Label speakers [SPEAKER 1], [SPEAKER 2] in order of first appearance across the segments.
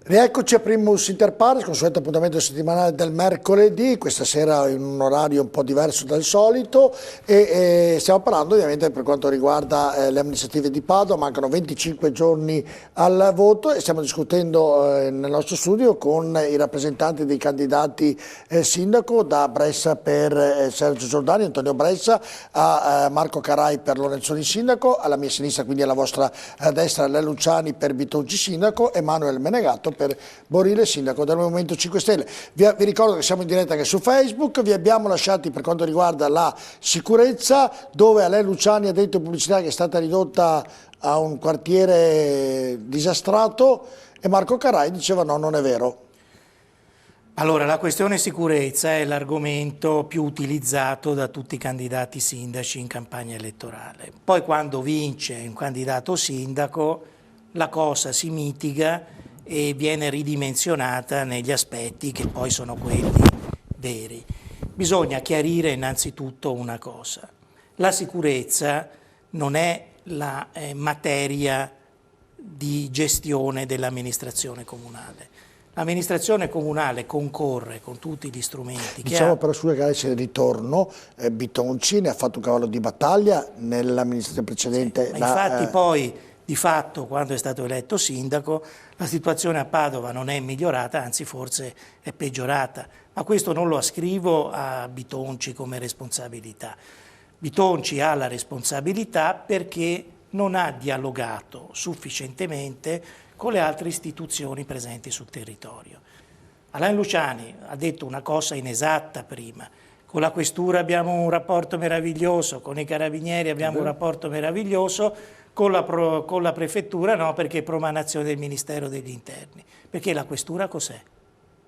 [SPEAKER 1] Rieccoci a Primus Inter Pares, consueto appuntamento settimanale del mercoledì, questa sera in un orario un po' diverso dal solito e stiamo parlando ovviamente per quanto riguarda le amministrative di Padova. Mancano 25 giorni al voto e stiamo discutendo nel nostro studio con i rappresentanti dei candidati sindaco, da Bressa per Sergio Giordani, Antonio Bressa, a Marco Carai per Lorenzoni sindaco, alla mia sinistra, quindi alla vostra destra, Lea Luciani per Bitonci sindaco e Manuel Menegatto per Borile, sindaco del Movimento 5 Stelle. Vi ricordo che siamo in diretta anche su Facebook, vi abbiamo lasciati per quanto riguarda la sicurezza, dove Lea Luciani ha detto in pubblicità che è stata ridotta a un quartiere disastrato e Marco Carai diceva no, non è vero.
[SPEAKER 2] Allora, la questione sicurezza è l'argomento più utilizzato da tutti i candidati sindaci in campagna elettorale. Poi quando vince un candidato sindaco la cosa si mitiga e viene ridimensionata negli aspetti che poi sono quelli veri. Bisogna chiarire innanzitutto una cosa: la sicurezza non è la materia di gestione dell'amministrazione comunale. L'amministrazione comunale concorre con tutti gli strumenti che
[SPEAKER 1] diciamo
[SPEAKER 2] ha.
[SPEAKER 1] per sua chiarezza di ritorno, Bitonci ne ha fatto un cavallo di battaglia nell'amministrazione precedente.
[SPEAKER 2] Sì, ma infatti poi di fatto quando è stato eletto sindaco la situazione a Padova non è migliorata, anzi forse è peggiorata, ma questo non lo ascrivo a Bitonci come responsabilità. Bitonci ha la responsabilità perché non ha dialogato sufficientemente con le altre istituzioni presenti sul territorio. Alain Luciani ha detto una cosa inesatta prima: con la questura abbiamo un rapporto meraviglioso, con i carabinieri abbiamo un rapporto meraviglioso, con la prefettura no, perché è promanazione del Ministero degli Interni. Perché la questura cos'è?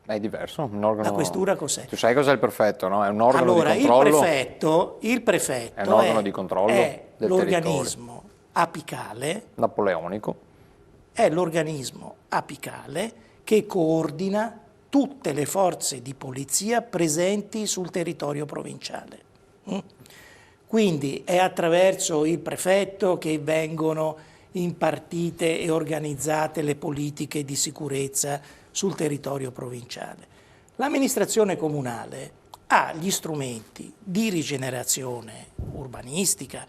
[SPEAKER 3] È diverso, un organo...
[SPEAKER 2] La questura cos'è?
[SPEAKER 3] Tu sai cos'è il prefetto, no? È un organo
[SPEAKER 2] allora,
[SPEAKER 3] di controllo?
[SPEAKER 2] Il prefetto
[SPEAKER 3] è un organo di controllo
[SPEAKER 2] è
[SPEAKER 3] del
[SPEAKER 2] l'organismo apicale,
[SPEAKER 3] napoleonico.
[SPEAKER 2] È l'organismo apicale che coordina tutte le forze di polizia presenti sul territorio provinciale. Quindi è attraverso il prefetto che vengono impartite e organizzate le politiche di sicurezza sul territorio provinciale. L'amministrazione comunale ha gli strumenti di rigenerazione urbanistica,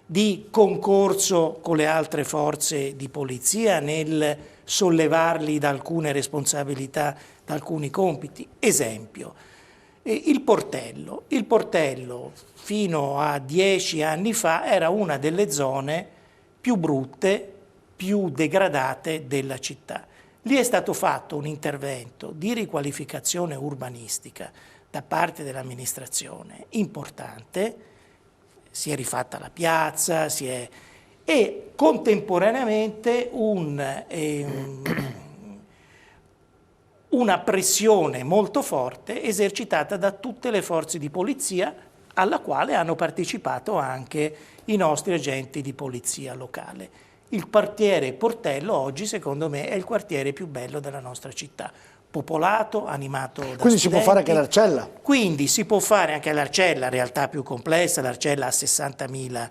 [SPEAKER 2] di concorso con le altre forze di polizia nel sollevarli da alcune responsabilità, da alcuni compiti. Esempio, il portello. Il portello fino a 10 anni fa era una delle zone più brutte, più degradate della città. Lì è stato fatto un intervento di riqualificazione urbanistica da parte dell'amministrazione importante, si è rifatta la piazza, e contemporaneamente una pressione molto forte esercitata da tutte le forze di polizia, alla quale hanno partecipato anche i nostri agenti di polizia locale. Il quartiere Portello oggi secondo me è il quartiere più bello della nostra città, popolato, animato da
[SPEAKER 1] Quindi
[SPEAKER 2] studenti.
[SPEAKER 1] si può fare anche l'Arcella?
[SPEAKER 2] Quindi si può fare anche l'Arcella, realtà più complessa. L'Arcella ha 60.000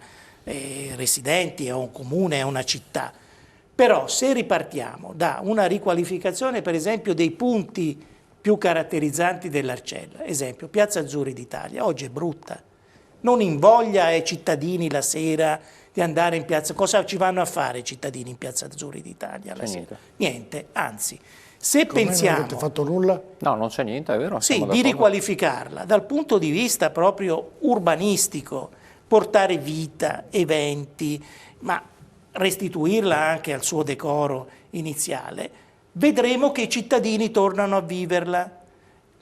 [SPEAKER 2] residenti, è un comune, è una città. Però se ripartiamo da una riqualificazione per esempio dei punti più caratterizzanti dell'Arcella, esempio Piazza Azzurri d'Italia, oggi è brutta, non invoglia ai cittadini la sera di andare in piazza. Cosa ci vanno a fare i cittadini in Piazza Azzurri d'Italia la sera? Niente, anzi, se pensiamo...
[SPEAKER 1] Non avete fatto nulla?
[SPEAKER 3] No, non c'è niente, è vero.
[SPEAKER 2] Sì, di riqualificarla dal punto di vista proprio urbanistico, portare vita, eventi, ma restituirla anche al suo decoro iniziale, vedremo che i cittadini tornano a viverla.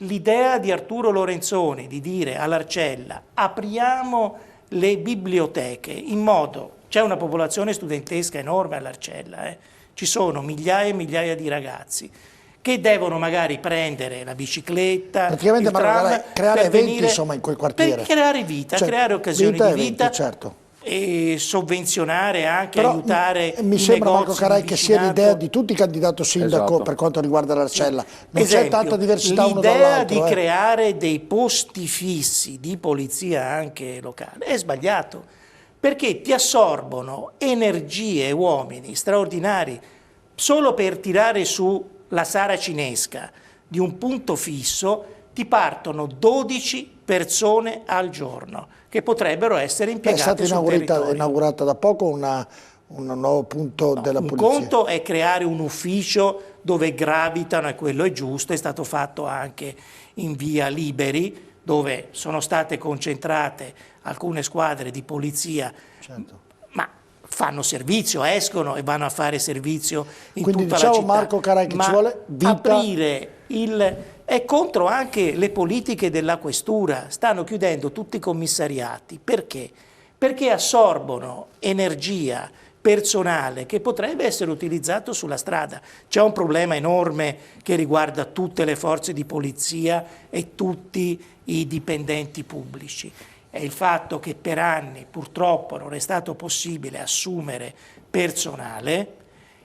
[SPEAKER 2] L'idea di Arturo Lorenzoni di dire all'Arcella apriamo le biblioteche in modo... C'è una popolazione studentesca enorme all'Arcella, ci sono migliaia e migliaia di ragazzi che devono magari prendere la bicicletta,
[SPEAKER 1] praticamente
[SPEAKER 2] il tram,
[SPEAKER 1] creare
[SPEAKER 2] per
[SPEAKER 1] eventi
[SPEAKER 2] venire,
[SPEAKER 1] insomma in quel quartiere.
[SPEAKER 2] Per creare vita,
[SPEAKER 1] cioè,
[SPEAKER 2] creare occasioni di vita,
[SPEAKER 1] eventi, certo.
[SPEAKER 2] E sovvenzionare anche,
[SPEAKER 1] però
[SPEAKER 2] aiutare
[SPEAKER 1] mi sembra Marco Carai che sia l'idea di tutti i candidati sindaco, esatto, per quanto riguarda l'Arcella. Non c'è tanta diversità uno dall'altro.
[SPEAKER 2] L'idea di creare dei posti fissi di polizia anche locale è sbagliato, perché ti assorbono energie e uomini straordinari solo per tirare su la saracinesca di un punto fisso. Ti partono 12 persone al giorno che potrebbero essere impiegate sul territorio.
[SPEAKER 1] È stata inaugurata da poco un nuovo punto della polizia.
[SPEAKER 2] Un conto è creare un ufficio dove gravitano, e quello è giusto, è stato fatto anche in via Liberi, dove sono state concentrate alcune squadre di polizia,
[SPEAKER 1] certo,
[SPEAKER 2] ma fanno servizio, escono e vanno a fare servizio in
[SPEAKER 1] quindi
[SPEAKER 2] tutta
[SPEAKER 1] diciamo,
[SPEAKER 2] la città.
[SPEAKER 1] Marco Carai, che ci vuole vita.
[SPEAKER 2] Aprire è contro anche le politiche della questura, stanno chiudendo tutti i commissariati. Perché? Perché assorbono energia, personale che potrebbe essere utilizzato sulla strada. C'è un problema enorme che riguarda tutte le forze di polizia e tutti i dipendenti pubblici. È il fatto che per anni purtroppo non è stato possibile assumere personale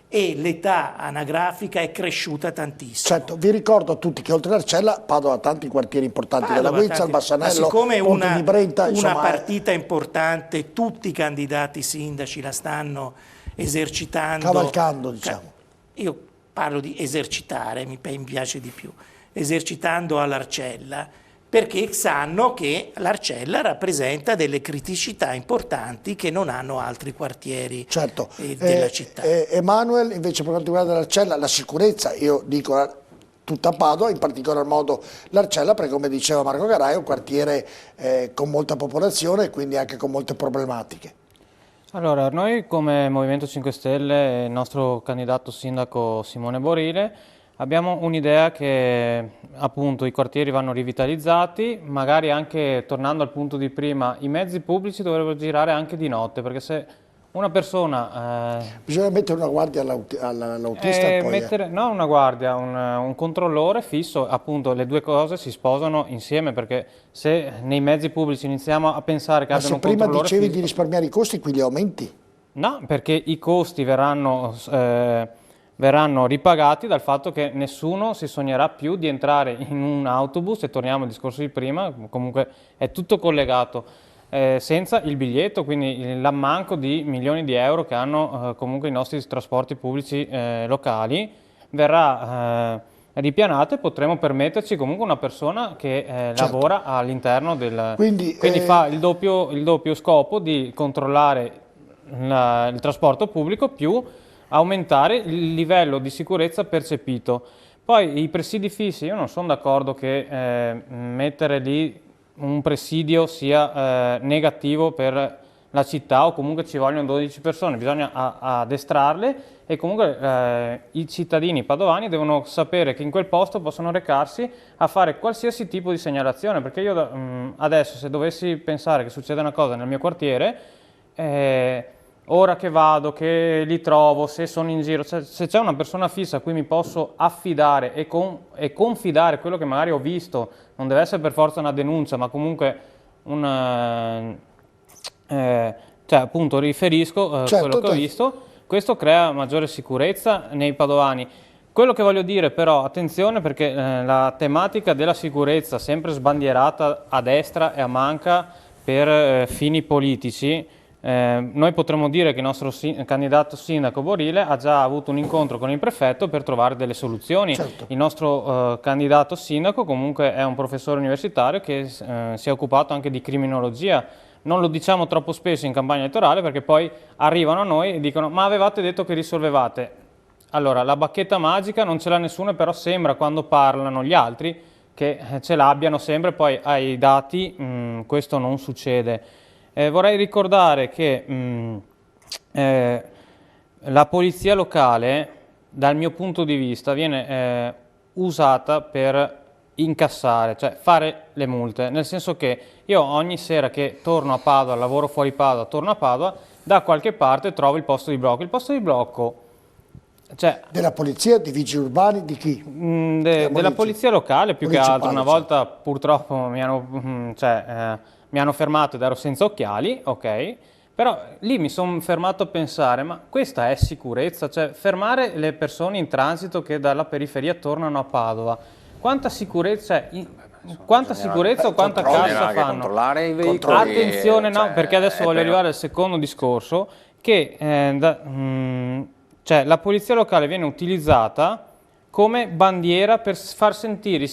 [SPEAKER 2] e l'età anagrafica è cresciuta tantissimo.
[SPEAKER 1] Certo, vi ricordo a tutti che oltre l'Arcella Padova ha tanti quartieri importanti della Guizza, il Bassanello, Ponte di Brenta.
[SPEAKER 2] Una partita importante, tutti i candidati sindaci la stanno esercitando.
[SPEAKER 1] Cavalcando, diciamo.
[SPEAKER 2] Io parlo di esercitare, mi piace di più, esercitando all'Arcella, perché sanno che l'Arcella rappresenta delle criticità importanti che non hanno altri quartieri,
[SPEAKER 1] certo,
[SPEAKER 2] della città.
[SPEAKER 1] Emanuele, invece per quanto riguarda l'Arcella, la sicurezza, io dico tutta Padova, in particolar modo l'Arcella, perché come diceva Marco Carai è un quartiere con molta popolazione e quindi anche con molte problematiche.
[SPEAKER 4] Allora, noi come Movimento 5 Stelle e il nostro candidato sindaco Simone Borile abbiamo un'idea che appunto i quartieri vanno rivitalizzati, magari anche tornando al punto di prima, i mezzi pubblici dovrebbero girare anche di notte, perché se una persona...
[SPEAKER 1] Bisogna mettere una guardia all'autista e poi...
[SPEAKER 4] No, una guardia, un controllore fisso, appunto le due cose si sposano insieme, perché se nei mezzi pubblici iniziamo a pensare che abbiano un controllore fisso...
[SPEAKER 1] Ma se prima dicevi di risparmiare i costi, qui li aumenti?
[SPEAKER 4] No, perché i costi verranno ripagati dal fatto che nessuno si sognerà più di entrare in un autobus, e torniamo al discorso di prima, comunque è tutto collegato, senza il biglietto, quindi l'ammanco di milioni di euro che hanno comunque i nostri trasporti pubblici locali verrà ripianato, e potremo permetterci comunque una persona che
[SPEAKER 1] certo,
[SPEAKER 4] lavora all'interno del...
[SPEAKER 1] Quindi
[SPEAKER 4] fa il doppio scopo di controllare il trasporto pubblico più aumentare il livello di sicurezza percepito. Poi i presidi fissi, io non sono d'accordo che mettere lì un presidio sia negativo per la città, o comunque ci vogliono 12 persone, bisogna addestrarle, e comunque i cittadini padovani devono sapere che in quel posto possono recarsi a fare qualsiasi tipo di segnalazione, perché io adesso, se dovessi pensare che succede una cosa nel mio quartiere, ora che vado, che li trovo, se sono in giro, se c'è una persona fissa a cui mi posso affidare e confidare quello che magari ho visto, non deve essere per forza una denuncia, ma comunque cioè appunto riferisco quello che ho visto, questo crea maggiore sicurezza nei padovani. Quello che voglio dire però, attenzione, perché la tematica della sicurezza, sempre sbandierata a destra e a manca per fini politici, noi potremmo dire che il nostro candidato sindaco Borile ha già avuto un incontro con il prefetto per trovare delle soluzioni.
[SPEAKER 1] Certo.
[SPEAKER 4] Il nostro candidato sindaco comunque è un professore universitario che si è occupato anche di criminologia. Non lo diciamo troppo spesso in campagna elettorale, perché poi arrivano a noi e dicono: ma avevate detto che risolvevate. Allora, la bacchetta magica non ce l'ha nessuno, però sembra, quando parlano gli altri, che ce l'abbiano sempre, poi ai dati questo non succede. Vorrei ricordare che la polizia locale, dal mio punto di vista, viene usata per incassare, cioè fare le multe, nel senso che io ogni sera che torno a Padova, lavoro fuori Padova, torno a Padova, da qualche parte trovo il posto di blocco. Il posto di blocco, cioè,
[SPEAKER 1] della polizia, di vigili urbani, di chi?
[SPEAKER 4] Della polizia locale più che altro. Una volta purtroppo mi hanno fermato ed ero senza occhiali, ok, però lì mi sono fermato a pensare: ma questa è sicurezza? Cioè, fermare le persone in transito che dalla periferia tornano a Padova, quanta sicurezza è? quanta sicurezza o quanta cassa
[SPEAKER 3] Bisognerà anche
[SPEAKER 4] fanno?
[SPEAKER 3] controllare i veicoli.
[SPEAKER 4] Attenzione, no,
[SPEAKER 3] cioè,
[SPEAKER 4] perché adesso voglio
[SPEAKER 3] però-
[SPEAKER 4] arrivare al secondo discorso, che cioè, la polizia locale viene utilizzata come bandiera per far sentire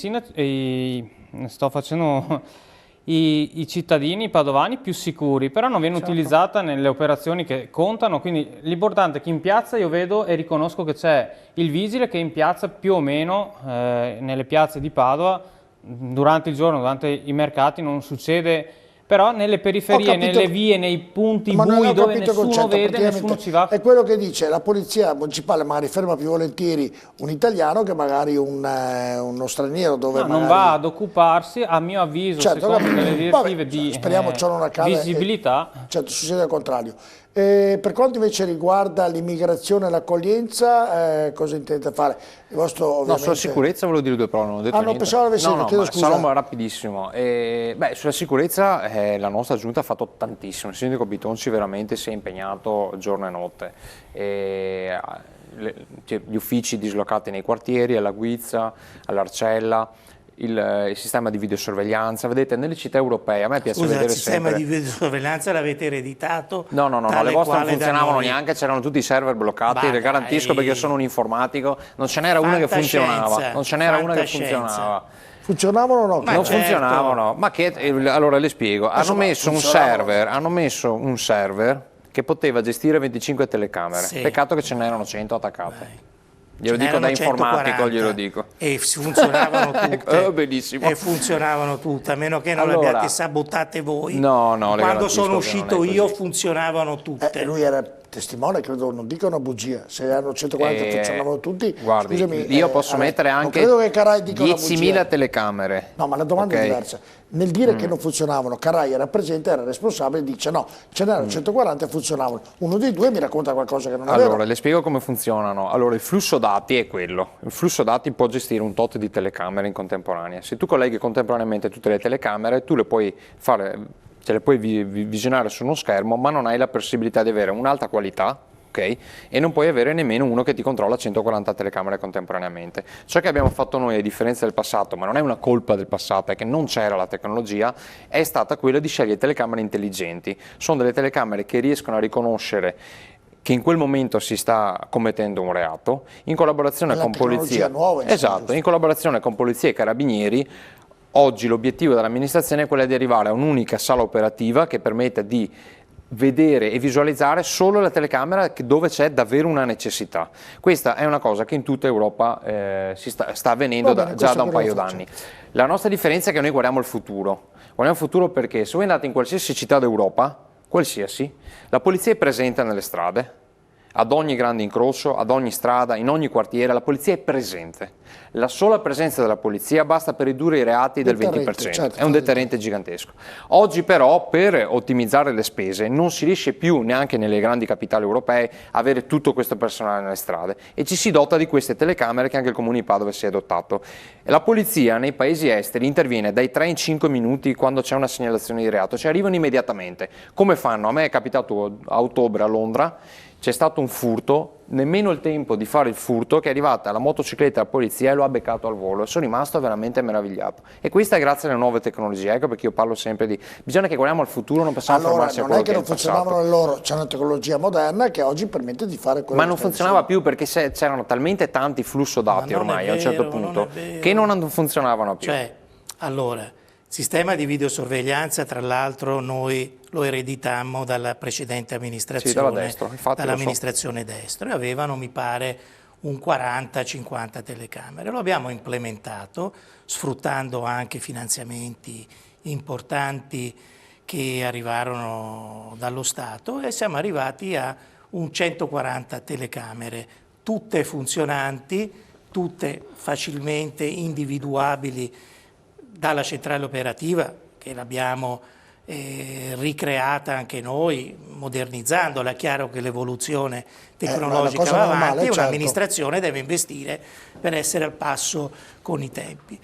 [SPEAKER 4] i cittadini padovani più sicuri, però non viene utilizzata nelle operazioni che contano, quindi l'importante è che in piazza io vedo e riconosco che c'è il vigile che in piazza più o meno, nelle piazze di Padova, durante il giorno, durante i mercati non succede, però nelle periferie, nelle vie, nei punti bui dove nessuno vede, nessuno ci va.
[SPEAKER 1] È quello che dice, la polizia municipale magari ferma più volentieri un italiano che magari uno straniero dove
[SPEAKER 4] Non va ad occuparsi, a mio avviso,
[SPEAKER 1] Certo,
[SPEAKER 4] secondo le direttive
[SPEAKER 1] vabbè, speriamo ciò non accada,
[SPEAKER 4] visibilità.
[SPEAKER 1] Certo, succede al contrario. Per quanto invece riguarda l'immigrazione e l'accoglienza, cosa intendete fare? Il vostro, ovviamente...
[SPEAKER 3] No, sulla sicurezza volevo dire due parole, non ho detto
[SPEAKER 1] no,
[SPEAKER 3] niente.
[SPEAKER 1] pensavo avessi detto, chiedo scusa.
[SPEAKER 3] Sarò rapidissimo. Sulla sicurezza la nostra giunta ha fatto tantissimo, il sindaco Bitonci veramente si è impegnato giorno e notte. Gli uffici dislocati nei quartieri, alla Guizza, all'Arcella, il sistema di videosorveglianza, vedete nelle città europee, a me piace vedere
[SPEAKER 2] il sistema
[SPEAKER 3] sempre...
[SPEAKER 2] di videosorveglianza l'avete ereditato?
[SPEAKER 3] No, le vostre non funzionavano neanche, c'erano tutti i server bloccati, le garantisco perché io sono un informatico, non ce n'era una che funzionava,
[SPEAKER 1] Funzionavano o no?
[SPEAKER 3] Non funzionavano, ma che, allora le spiego, hanno messo un server che poteva gestire 25 telecamere, peccato che ce n'erano 100 attaccate. Glielo dico da informatico, glielo dico.
[SPEAKER 2] E funzionavano tutte.
[SPEAKER 3] Benissimo.
[SPEAKER 2] E funzionavano tutte, a meno che non le abbiate sabotate voi.
[SPEAKER 3] No,
[SPEAKER 2] quando sono uscito io funzionavano tutte.
[SPEAKER 1] Lui era testimone, credo, non dica una bugia. Se erano 140 funzionavano tutti.
[SPEAKER 3] Guardi,
[SPEAKER 1] scusami,
[SPEAKER 3] io posso mettere anche 10.000 telecamere.
[SPEAKER 1] No, ma la domanda è diversa. Nel dire che non funzionavano, Carrai era presente, era responsabile, dice no, ce n'erano 140 e funzionavano. Uno dei due mi racconta qualcosa che non è vero.
[SPEAKER 3] Allora, le spiego come funzionano. Allora, il flusso dati è quello. Il flusso dati può gestire un tot di telecamere in contemporanea. Se tu colleghi contemporaneamente tutte le telecamere, tu le puoi fare, ce le puoi visionare su uno schermo, ma non hai la possibilità di avere un'alta qualità, ok? E non puoi avere nemmeno uno che ti controlla 140 telecamere contemporaneamente. Ciò che abbiamo fatto noi, a differenza del passato, ma non è una colpa del passato, è che non c'era la tecnologia, è stata quella di scegliere telecamere intelligenti. Sono delle telecamere che riescono a riconoscere che in quel momento si sta commettendo un reato, in collaborazione con polizia.
[SPEAKER 1] Nuova,
[SPEAKER 3] esatto, in collaborazione con polizia e carabinieri. Oggi l'obiettivo dell'amministrazione è quello di arrivare a un'unica sala operativa che permetta di vedere e visualizzare solo la telecamera dove c'è davvero una necessità. Questa è una cosa che in tutta Europa sta avvenendo già da un paio d'anni. La nostra differenza è che noi guardiamo il futuro. Guardiamo il futuro perché se voi andate in qualsiasi città d'Europa, qualsiasi, la polizia è presente nelle strade, ad ogni grande incrocio, ad ogni strada, in ogni quartiere, la polizia è presente. La sola presenza della polizia basta per ridurre i reati del 20%, certo, è un deterrente gigantesco. Oggi però per ottimizzare le spese non si riesce più neanche nelle grandi capitali europee a avere tutto questo personale nelle strade e ci si dota di queste telecamere che anche il Comune di Padova si è dotato. La polizia nei paesi esteri interviene dai 3 in 5 minuti quando c'è una segnalazione di reato, cioè arrivano immediatamente. Come fanno? A me è capitato a ottobre a Londra, c'è stato un furto, nemmeno il tempo di fare il furto che è arrivata la motocicletta della polizia e lo ha beccato al volo e sono rimasto veramente meravigliato. E questa è grazie alle nuove tecnologie, ecco perché io parlo sempre di bisogna che guardiamo al futuro, non possiamo fermarsi a quello che è il passato.
[SPEAKER 1] Non è che non funzionavano loro, c'è una tecnologia moderna che oggi permette di fare quello
[SPEAKER 3] ma non funzionava più perché c'erano talmente tanti flusso dati ormai a un certo punto che non funzionavano più.
[SPEAKER 2] Cioè, allora, sistema di videosorveglianza, tra l'altro noi lo ereditammo dalla precedente amministrazione, dall'amministrazione Destro, e avevano, mi pare, un 40-50 telecamere. Lo abbiamo implementato sfruttando anche finanziamenti importanti che arrivarono dallo Stato e siamo arrivati a un 140 telecamere, tutte funzionanti, tutte facilmente individuabili dalla centrale operativa, che l'abbiamo ricreata anche noi, modernizzandola. È chiaro che l'evoluzione tecnologica va avanti e un'amministrazione deve investire per essere al passo con i tempi.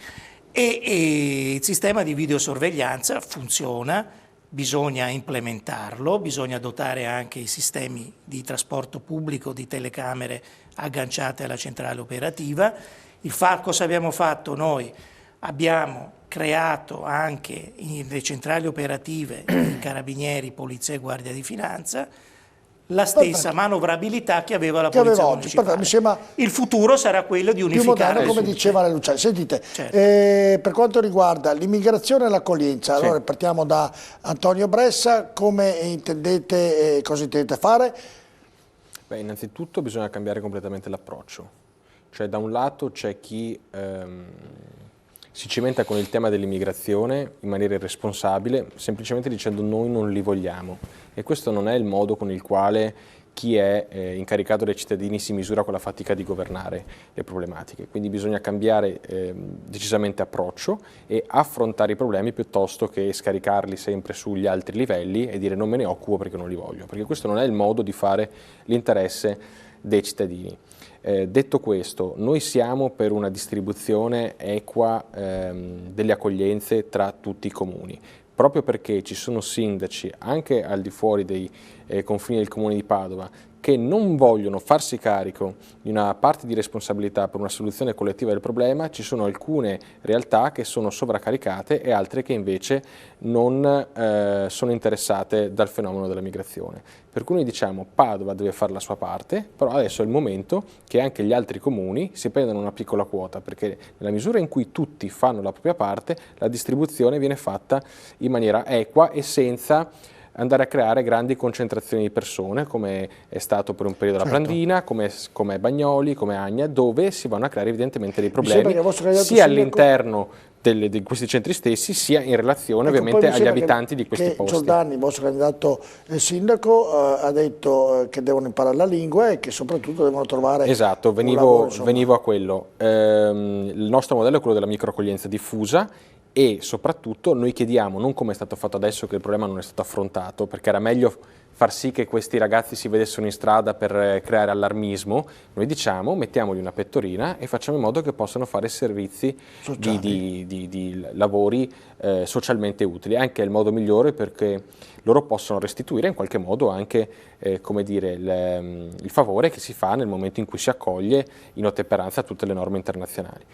[SPEAKER 2] E il sistema di videosorveglianza funziona, bisogna implementarlo, bisogna dotare anche i sistemi di trasporto pubblico di telecamere agganciate alla centrale operativa. Cosa abbiamo fatto noi? abbiamo creato anche le centrali operative di Carabinieri, Polizia e Guardia di Finanza la stessa manovrabilità che aveva la Polizia
[SPEAKER 1] oggi.
[SPEAKER 2] Municipale.
[SPEAKER 1] Mi sembra
[SPEAKER 2] il futuro sarà quello di
[SPEAKER 1] più
[SPEAKER 2] unificare.
[SPEAKER 1] moderno, come diceva la Luciani. Sentite,
[SPEAKER 2] Certo.
[SPEAKER 1] per quanto riguarda l'immigrazione e l'accoglienza, allora partiamo da Antonio Bressa, come intendete, cosa intendete fare?
[SPEAKER 5] Beh, innanzitutto bisogna cambiare completamente l'approccio, cioè da un lato c'è chi si cimenta con il tema dell'immigrazione in maniera irresponsabile, semplicemente dicendo noi non li vogliamo, e questo non è il modo con il quale chi è incaricato dai cittadini si misura con la fatica di governare le problematiche. Quindi bisogna cambiare decisamente approccio e affrontare i problemi piuttosto che scaricarli sempre sugli altri livelli e dire non me ne occupo perché non li voglio, perché questo non è il modo di fare l'interesse dei cittadini. Detto questo, noi siamo per una distribuzione equa delle accoglienze tra tutti i comuni, proprio perché ci sono sindaci anche al di fuori dei confini del comune di Padova che non vogliono farsi carico di una parte di responsabilità per una soluzione collettiva del problema. Ci sono alcune realtà che sono sovraccaricate e altre che invece non sono interessate dal fenomeno della migrazione. Per cui noi diciamo Padova deve fare la sua parte, però adesso è il momento che anche gli altri comuni si prendano una piccola quota, perché nella misura in cui tutti fanno la propria parte, la distribuzione viene fatta in maniera equa e senza andare a creare grandi concentrazioni di persone, come è stato per un periodo la Prandina, come è Bagnoli, come Agna, dove si vanno a creare evidentemente dei problemi sia all'interno di questi centri stessi, sia in relazione ovviamente agli abitanti di questi posti.
[SPEAKER 1] Giordani, il vostro candidato sindaco, ha detto che devono imparare la lingua e che soprattutto devono trovare
[SPEAKER 5] esatto, venivo a quello. Il nostro modello è quello della microaccoglienza diffusa, e soprattutto noi chiediamo, non come è stato fatto adesso che il problema non è stato affrontato, perché era meglio far sì che questi ragazzi si vedessero in strada per creare allarmismo, noi diciamo mettiamogli una pettorina e facciamo in modo che possano fare servizi di lavori socialmente utili, anche è il modo migliore perché loro possono restituire in qualche modo anche come dire, il favore che si fa nel momento in cui si accoglie in ottemperanza a tutte le norme internazionali.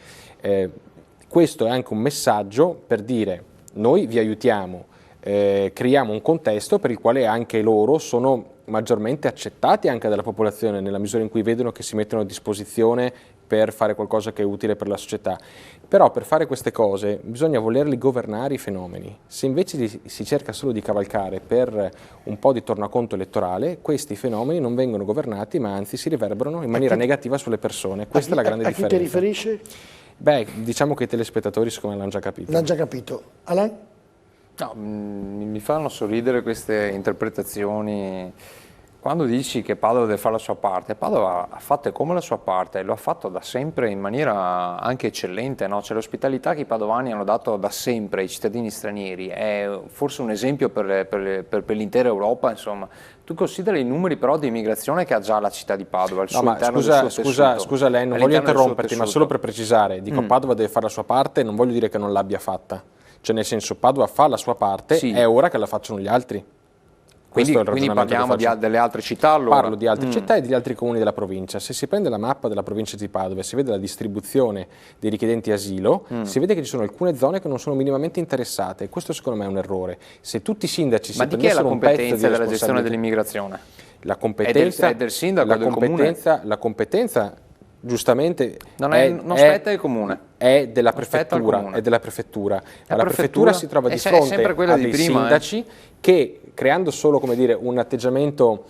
[SPEAKER 5] Questo è anche un messaggio per dire noi vi aiutiamo, creiamo un contesto per il quale anche loro sono maggiormente accettati anche dalla popolazione nella misura in cui vedono che si mettono a disposizione per fare qualcosa che è utile per la società. Però per fare queste cose bisogna volerli governare i fenomeni. Se invece si cerca solo di cavalcare per un po' di tornaconto elettorale, questi fenomeni non vengono governati ma anzi si riverberano in maniera negativa sulle persone. Questa è la grande differenza.
[SPEAKER 1] A chi ti riferisci?
[SPEAKER 5] Beh, diciamo che i telespettatori secondo me l'hanno già capito.
[SPEAKER 1] L'hanno già capito. Alain?
[SPEAKER 3] No, mi fanno sorridere queste interpretazioni. Quando dici che Padova deve fare la sua parte, Padova ha fatto come la sua parte e lo ha fatto da sempre in maniera anche eccellente, no? C'è l'ospitalità che i padovani hanno dato da sempre ai cittadini stranieri, è forse un esempio per l'intera Europa, insomma. Tu consideri i numeri però di immigrazione che ha già la città di Padova, il suo interno del suo tessuto.
[SPEAKER 5] Scusa lei, non voglio interromperti, ma solo per precisare, dico Padova deve fare la sua parte, non voglio dire che non l'abbia fatta, cioè nel senso Padova fa la sua parte, sì. È ora che la facciano gli altri.
[SPEAKER 3] Quindi parliamo delle altre città allora?
[SPEAKER 5] Parlo di altre città e degli altri comuni della provincia. Se si prende la mappa della provincia di Padova e si vede la distribuzione dei richiedenti asilo, si vede che ci sono alcune zone che non sono minimamente interessate. Questo secondo me è un errore. Se tutti i sindaci si prendessero un pezzo di responsabilità...
[SPEAKER 3] Ma di chi è la competenza della gestione dell'immigrazione?
[SPEAKER 5] La competenza
[SPEAKER 3] è del sindaco, del comune?
[SPEAKER 5] La competenza giustamente
[SPEAKER 3] non spetta al comune.
[SPEAKER 5] È della prefettura. È della prefettura. La prefettura si trova di fronte a dei sindaci che, creando solo come dire, un atteggiamento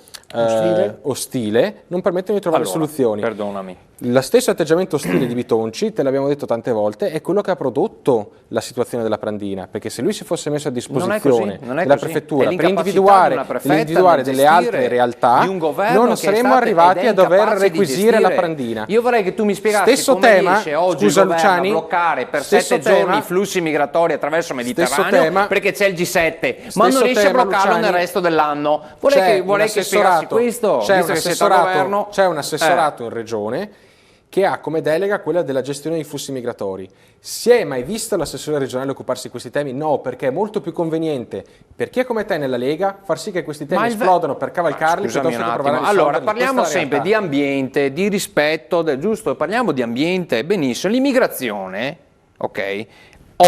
[SPEAKER 5] ostile, non permettono di trovare soluzioni.
[SPEAKER 3] Perdonami.
[SPEAKER 5] Lo stesso atteggiamento ostile di Bitonci, te l'abbiamo detto tante volte, è quello che ha prodotto la situazione della Prandina, perché se lui si fosse messo a disposizione della prefettura per individuare delle altre realtà, non saremmo arrivati a dover requisire la Prandina.
[SPEAKER 2] Io vorrei che tu mi spiegassi
[SPEAKER 5] stesso
[SPEAKER 2] come
[SPEAKER 5] tema,
[SPEAKER 2] riesce oggi
[SPEAKER 5] scusa,
[SPEAKER 2] il governo
[SPEAKER 5] Luciani,
[SPEAKER 2] a bloccare per 7 giorni i flussi migratori attraverso il Mediterraneo perché c'è il G7, ma non riesce a bloccarlo nel resto dell'anno. Vorrei che spiegassi questo.
[SPEAKER 5] C'è un assessorato in regione che ha come delega quella della gestione dei flussi migratori. Si è mai visto l'assessore regionale occuparsi di questi temi? No, perché è molto più conveniente per chi è come te nella Lega far sì che questi temi esplodano per cavalcarli piuttosto che provare a risolverli.
[SPEAKER 2] Allora, parliamo sempre di ambiente, di rispetto, giusto? Parliamo di ambiente, benissimo. L'immigrazione, ok,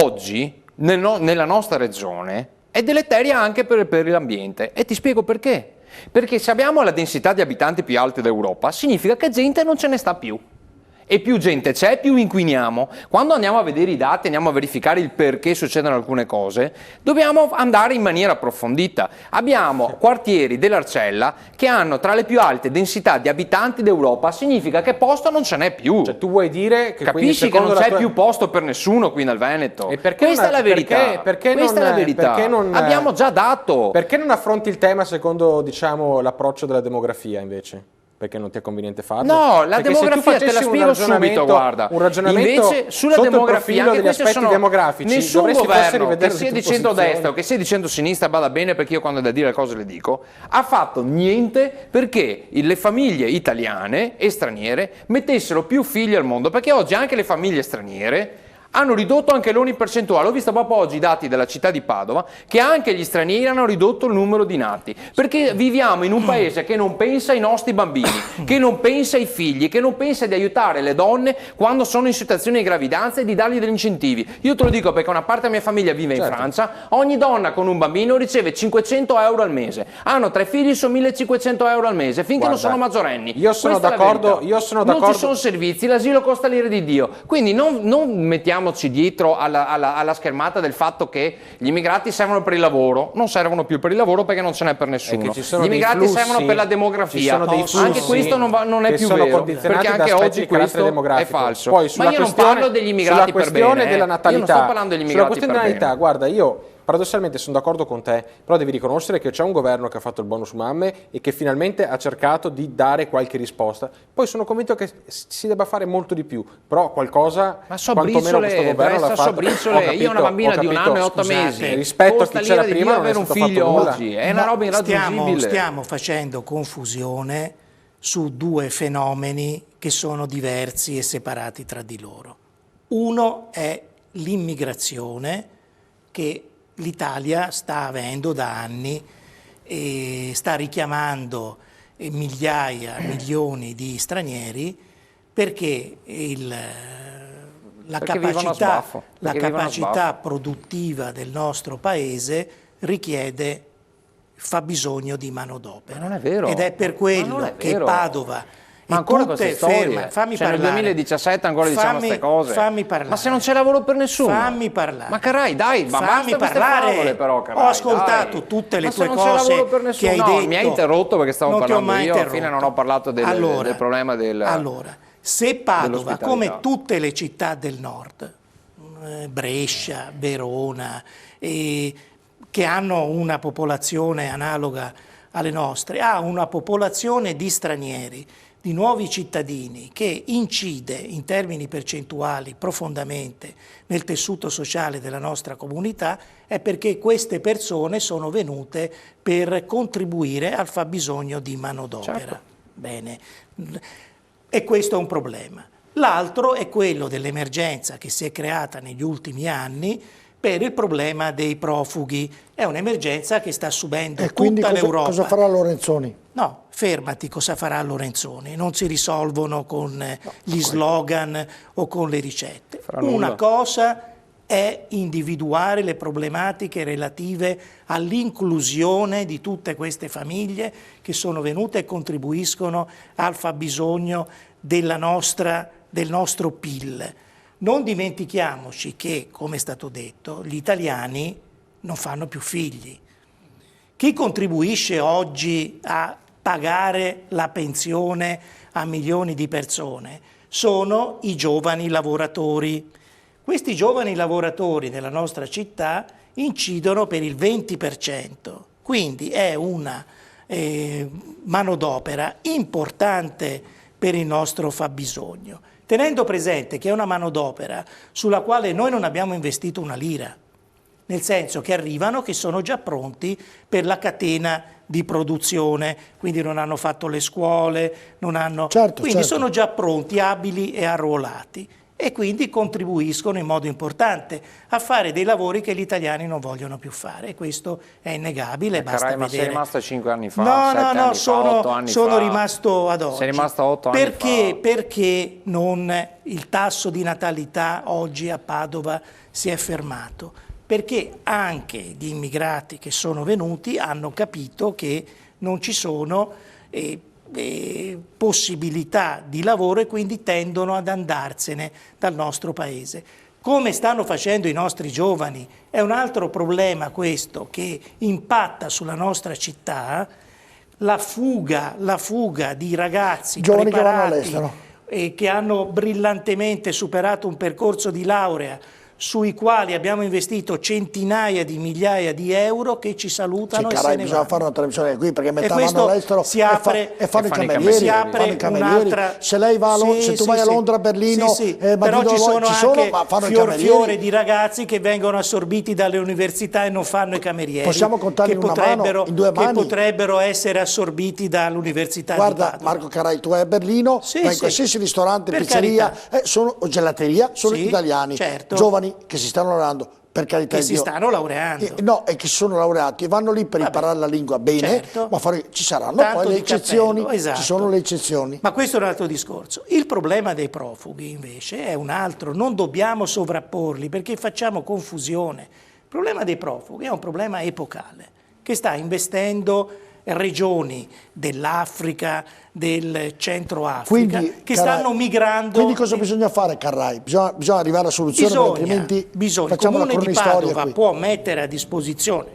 [SPEAKER 3] oggi nella nostra regione è deleteria anche per l'ambiente, e ti spiego perché. Perché se abbiamo la densità di abitanti più alta d'Europa, significa che gente non ce ne sta più. E più gente c'è, più inquiniamo. Quando andiamo a vedere i dati, andiamo a verificare il perché succedono alcune cose, dobbiamo andare in maniera approfondita. Abbiamo quartieri dell'Arcella che hanno tra le più alte densità di abitanti d'Europa, significa che posto non ce n'è più.
[SPEAKER 5] Cioè tu vuoi dire che
[SPEAKER 3] capisci che non c'è più posto per nessuno qui nel Veneto?
[SPEAKER 5] E perché
[SPEAKER 3] questa è la verità. Questa è la verità. Abbiamo già dato.
[SPEAKER 5] Perché non affronti il tema secondo, diciamo, l'approccio della demografia invece? Perché non ti è conveniente farlo?
[SPEAKER 3] No, la
[SPEAKER 5] Perché
[SPEAKER 3] demografia te la spiego subito, guarda.
[SPEAKER 5] Un ragionamento
[SPEAKER 3] invece sulla
[SPEAKER 5] sotto
[SPEAKER 3] demografia,
[SPEAKER 5] il profilo degli aspetti demografici,
[SPEAKER 3] nessun governo, che sia
[SPEAKER 5] di
[SPEAKER 3] di centrodestra o che sia di centrosinistra, bada bene, perché io quando è da dire le cose le dico, ha fatto niente perché le famiglie italiane e straniere mettessero più figli al mondo, perché oggi anche le famiglie straniere hanno ridotto anche loro in percentuale. Ho visto proprio oggi i dati della città di Padova che anche gli stranieri hanno ridotto il numero di nati, perché viviamo in un paese che non pensa ai nostri bambini, che non pensa ai figli, che non pensa di aiutare le donne quando sono in situazioni di gravidanza e di dargli degli incentivi. Io te lo dico perché una parte della mia famiglia vive in Francia, ogni donna con un bambino riceve 500 euro al mese, hanno 3 figli, sono 1500 euro al mese finché non sono maggiorenni.
[SPEAKER 5] Io sono d'accordo,
[SPEAKER 3] non ci sono servizi, l'asilo costa l'ira di Dio, quindi non mettiamo dietro alla schermata del fatto che gli immigrati servono per il lavoro. Non servono più per il lavoro perché non ce n'è per nessuno. Gli immigrati servono per la demografia. Anche questo non è più vero, perché anche oggi questo è falso.
[SPEAKER 5] Poi,
[SPEAKER 3] ma io non parlo degli immigrati per bene,
[SPEAKER 5] della natalità,
[SPEAKER 3] io non sto parlando degli immigrati
[SPEAKER 5] sulla questione della natalità, guarda, io paradossalmente sono d'accordo con te, però devi riconoscere che c'è un governo che ha fatto il bonus mamme e che finalmente ha cercato di dare qualche risposta. Poi sono convinto che si debba fare molto di più, però qualcosa quantomeno questo governo l'ha fatto.
[SPEAKER 3] Io ho una bambina di 1 anno e 8 mesi,
[SPEAKER 5] rispetto a chi c'era prima non è
[SPEAKER 3] avere un
[SPEAKER 5] stato
[SPEAKER 3] figlio
[SPEAKER 5] fatto
[SPEAKER 3] oggi, è una roba irraggiungibile.
[SPEAKER 2] Stiamo facendo confusione su due fenomeni che sono diversi e separati tra di loro. Uno è l'immigrazione che l'Italia sta avendo da anni e sta richiamando migliaia, milioni di stranieri perché la capacità produttiva del nostro paese fa bisogno di manodopera.
[SPEAKER 3] Ma non è vero.
[SPEAKER 2] Ed è per quello che Padova...
[SPEAKER 3] Ma ancora queste storie,
[SPEAKER 2] fammi
[SPEAKER 3] nel 2017 ancora diciamo queste cose.
[SPEAKER 2] Fammi parlare.
[SPEAKER 3] Ma se non c'è lavoro per nessuno.
[SPEAKER 2] Fammi parlare.
[SPEAKER 3] Ma carai, dai, ma
[SPEAKER 2] fammi
[SPEAKER 3] basta
[SPEAKER 2] parlare.
[SPEAKER 3] Favole, però, carai,
[SPEAKER 2] ho ascoltato
[SPEAKER 3] dai.
[SPEAKER 2] tutte le
[SPEAKER 3] ma
[SPEAKER 2] tue
[SPEAKER 3] se non
[SPEAKER 2] cose
[SPEAKER 3] c'è lavoro per nessuno,
[SPEAKER 2] che hai detto.
[SPEAKER 3] Mi hai interrotto perché stavo parlando io, alla fine
[SPEAKER 2] interrotto.
[SPEAKER 3] non ho parlato del problema del...
[SPEAKER 2] Allora, se Padova, come tutte le città del nord, Brescia, Verona, che hanno una popolazione analoga alle nostre, ha una popolazione di stranieri, di nuovi cittadini, che incide in termini percentuali profondamente nel tessuto sociale della nostra comunità, è perché queste persone sono venute per contribuire al fabbisogno di manodopera.
[SPEAKER 3] Certo.
[SPEAKER 2] Bene, e questo è un problema. L'altro è quello dell'emergenza che si è creata negli ultimi anni per il problema dei profughi. È un'emergenza che sta subendo tutta l'Europa.
[SPEAKER 1] Cosa farà Lorenzoni?
[SPEAKER 2] No, fermati, cosa farà Lorenzoni? Non si risolvono con gli slogan o con le ricette. Una cosa è individuare le problematiche relative all'inclusione di tutte queste famiglie che sono venute e contribuiscono al fabbisogno del nostro PIL. Non dimentichiamoci che, come è stato detto, gli italiani non fanno più figli. Chi contribuisce oggi a pagare la pensione a milioni di persone sono i giovani lavoratori. Questi giovani lavoratori nella nostra città incidono per il 20%, quindi è una manodopera importante per il nostro fabbisogno, tenendo presente che è una manodopera sulla quale noi non abbiamo investito una lira, nel senso che arrivano che sono già pronti per la catena di produzione, quindi non hanno fatto le squole, quindi sono già pronti, abili e arruolati. e quindi contribuiscono in modo importante a fare dei lavori che gli italiani non vogliono più fare, e questo è innegabile, basta
[SPEAKER 3] Carai, ma sei
[SPEAKER 2] vedere.
[SPEAKER 3] rimasto 5 anni fa,
[SPEAKER 2] No,
[SPEAKER 3] 7 anni fa, 8 anni
[SPEAKER 2] sono
[SPEAKER 3] fa.
[SPEAKER 2] rimasto ad oggi.
[SPEAKER 3] Sei rimasto 8 anni fa.
[SPEAKER 2] Perché non il tasso di natalità oggi a Padova si è fermato? Perché anche gli immigrati che sono venuti hanno capito che non ci sono possibilità di lavoro e quindi tendono ad andarsene dal nostro paese. Come stanno facendo i nostri giovani? È un altro problema questo che impatta sulla nostra città, la fuga di ragazzi
[SPEAKER 1] Giovani che vanno
[SPEAKER 2] preparati
[SPEAKER 1] all'estero.
[SPEAKER 2] e che hanno brillantemente superato un percorso di laurea sui quali abbiamo investito centinaia di migliaia di euro, che ci salutano e se ne
[SPEAKER 1] bisogna
[SPEAKER 2] vanno.
[SPEAKER 1] fare una trasmissione qui, perché metà
[SPEAKER 2] questo
[SPEAKER 1] vanno all'estero
[SPEAKER 2] si apre-
[SPEAKER 1] e fanno i
[SPEAKER 3] e fanno i
[SPEAKER 1] camerieri.
[SPEAKER 2] si apre
[SPEAKER 1] fanno i camerieri.
[SPEAKER 2] un'altra...
[SPEAKER 1] Se lei va a se tu vai a Londra, a Berlino,
[SPEAKER 2] però
[SPEAKER 1] Madrid,
[SPEAKER 2] ci sono anche
[SPEAKER 1] ma fanno i
[SPEAKER 2] fiore
[SPEAKER 1] camerieri.
[SPEAKER 2] di ragazzi che vengono assorbiti dalle università e non fanno i camerieri.
[SPEAKER 1] Possiamo contarli
[SPEAKER 2] che
[SPEAKER 1] in una mano, in due
[SPEAKER 2] che
[SPEAKER 1] mani?
[SPEAKER 2] potrebbero essere assorbiti dall'università di
[SPEAKER 1] Guarda,
[SPEAKER 2] Padova.
[SPEAKER 1] Marco Carai, tu vai a Berlino, vai in qualsiasi ristorante,
[SPEAKER 2] Per
[SPEAKER 1] pizzeria, o gelateria, sono
[SPEAKER 2] Sì,
[SPEAKER 1] italiani,
[SPEAKER 2] certo.
[SPEAKER 1] giovani che si stanno laureando, per carità
[SPEAKER 2] Che
[SPEAKER 1] di
[SPEAKER 2] si
[SPEAKER 1] Dio.
[SPEAKER 2] stanno laureando.
[SPEAKER 1] No, e che sono laureati e vanno lì per imparare la lingua bene,
[SPEAKER 2] certo.
[SPEAKER 1] ma ci saranno
[SPEAKER 2] Tanto
[SPEAKER 1] poi le
[SPEAKER 2] di
[SPEAKER 1] eccezioni,
[SPEAKER 2] cappello, esatto.
[SPEAKER 1] ci sono le eccezioni.
[SPEAKER 2] Ma questo è un altro discorso. Il problema dei profughi invece è un altro, non dobbiamo sovrapporli perché facciamo confusione. Il problema dei profughi è un problema epocale che sta investendo regioni dell'Africa, del centro Africa, che stanno migrando.
[SPEAKER 1] Quindi cosa bisogna fare, Carrai? Bisogna arrivare a soluzioni, altrimenti
[SPEAKER 2] il
[SPEAKER 1] facciamo la
[SPEAKER 2] Comune di
[SPEAKER 1] cronistoria
[SPEAKER 2] Padova
[SPEAKER 1] qui.
[SPEAKER 2] può mettere a disposizione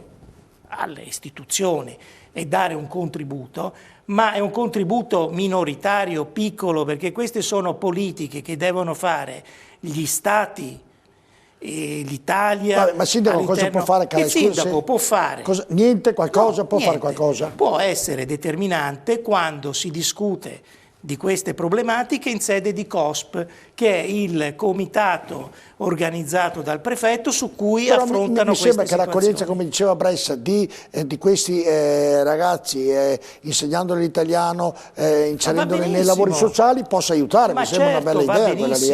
[SPEAKER 2] alle istituzioni e dare un contributo, ma è un contributo minoritario, piccolo, perché queste sono politiche che devono fare gli Stati e l'Italia.
[SPEAKER 1] Vabbè, ma sindaco cosa può fare?
[SPEAKER 2] Il sindaco può fare
[SPEAKER 1] niente, qualcosa, può
[SPEAKER 2] niente.
[SPEAKER 1] fare qualcosa?
[SPEAKER 2] Può essere determinante quando si discute di queste problematiche in sede di COSP, che è il comitato organizzato dal prefetto su cui
[SPEAKER 1] Però
[SPEAKER 2] affrontano
[SPEAKER 1] mi sembra
[SPEAKER 2] queste
[SPEAKER 1] che l'accoglienza,
[SPEAKER 2] situazioni.
[SPEAKER 1] come diceva Bressa, di questi ragazzi, insegnandoli l'italiano, inserendoli nei lavori sociali, possa aiutare.
[SPEAKER 2] Ma
[SPEAKER 1] mi sembra una bella idea quella lì.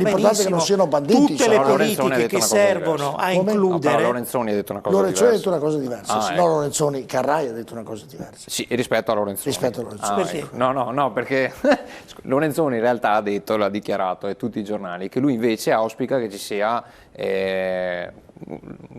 [SPEAKER 2] L'importante
[SPEAKER 1] è che non siano banditi.
[SPEAKER 2] Tutte le
[SPEAKER 3] Lorenzoni ha
[SPEAKER 2] politiche
[SPEAKER 3] detto
[SPEAKER 2] che
[SPEAKER 3] una cosa
[SPEAKER 2] servono
[SPEAKER 3] diversa.
[SPEAKER 2] a
[SPEAKER 1] Come?
[SPEAKER 2] includere...
[SPEAKER 3] No, Lorenzoni ha detto una cosa
[SPEAKER 1] Lorenzoni ha
[SPEAKER 3] diversa.
[SPEAKER 1] detto una cosa diversa,
[SPEAKER 3] Ah,
[SPEAKER 1] no, Lorenzoni, Carrai ha detto una cosa diversa.
[SPEAKER 3] Sì, rispetto a Lorenzoni.
[SPEAKER 1] Rispetto a Lorenzoni.
[SPEAKER 2] Perché?
[SPEAKER 3] Ecco. No, perché Lorenzoni in realtà ha detto, l'ha dichiarato a tutti i giornali, che lui invece auspica che ci sia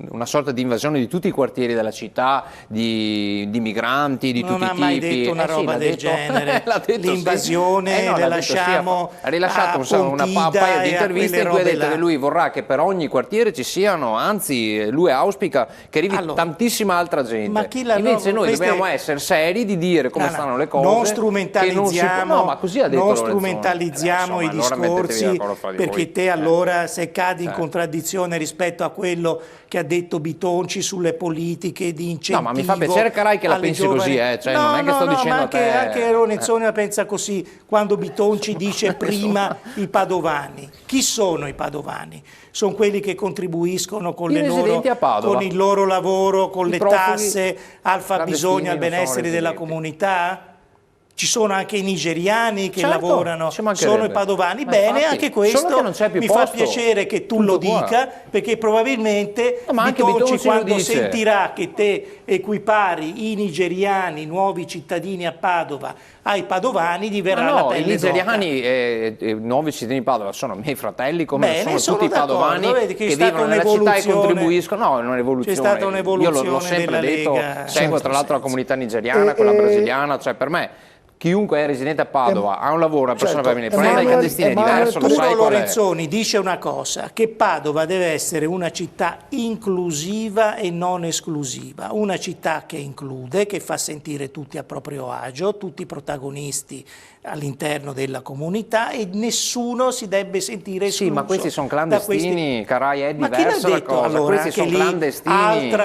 [SPEAKER 3] una sorta di invasione di tutti i quartieri della città, di migranti, di tutti i tipi.
[SPEAKER 2] Non ha mai detto una roba del genere. L'invasione
[SPEAKER 3] l'ha
[SPEAKER 2] le
[SPEAKER 3] detto,
[SPEAKER 2] lasciamo
[SPEAKER 3] ha rilasciato un paio di interviste in cui ha detto che lui vorrà che per ogni quartiere ci siano, anzi lui auspica che arrivi tantissima altra gente.
[SPEAKER 2] Ma
[SPEAKER 3] Invece noi dobbiamo essere seri di dire come stanno le cose.
[SPEAKER 2] Non strumentalizziamo,
[SPEAKER 3] no, ma così ha detto
[SPEAKER 2] non
[SPEAKER 3] Lorenzoni.
[SPEAKER 2] strumentalizziamo i
[SPEAKER 3] Insomma, allora mettetevi
[SPEAKER 2] discorsi,
[SPEAKER 3] d'accordo fra di
[SPEAKER 2] perché
[SPEAKER 3] voi.
[SPEAKER 2] te allora se cadi in contraddizione rispetto a quello che ha detto Bitonci sulle politiche di incentivo.
[SPEAKER 3] No, ma mi fa piacere, Carai, che la pensi così, cioè, non è che sto dicendo
[SPEAKER 2] ma
[SPEAKER 3] a te.
[SPEAKER 2] anche Lorenzoni la pensa così, quando Bitonci dice prima i padovani. Chi sono i padovani? Sono quelli che contribuiscono con il loro lavoro, con le tasse, al fabbisogno, al benessere della comunità? Ci sono anche i nigeriani che lavorano, sono i padovani.
[SPEAKER 3] Ma
[SPEAKER 2] bene,
[SPEAKER 3] infatti,
[SPEAKER 2] anche questo mi fa piacere che tu lo dica, perché probabilmente Bitonci quando sentirà che te equipari i nigeriani, nuovi cittadini a Padova, ai padovani, gli verrà la pelle
[SPEAKER 3] i nigeriani nuovi cittadini di Padova sono miei fratelli, come sono tutti i padovani che vivono nella città e contribuiscono. No, è un'evoluzione.
[SPEAKER 2] C'è stata un'evoluzione.
[SPEAKER 3] Io l'ho sempre detto,
[SPEAKER 2] Lega.
[SPEAKER 3] seguo tra l'altro la comunità nigeriana, quella brasiliana, cioè per me chiunque è residente a Padova ha un lavoro, una persona per venire. Il problema dei clandestini è diverso, lo sai qual è?
[SPEAKER 2] Lorenzoni dice una cosa, che Padova deve essere una città inclusiva e non esclusiva, una città che include, che fa sentire tutti a proprio agio, tutti protagonisti all'interno della comunità e nessuno si debba sentire escluso.
[SPEAKER 3] Sì, ma questi sono clandestini, Carai, è diversa la cosa,
[SPEAKER 2] allora,
[SPEAKER 3] questi sono clandestini.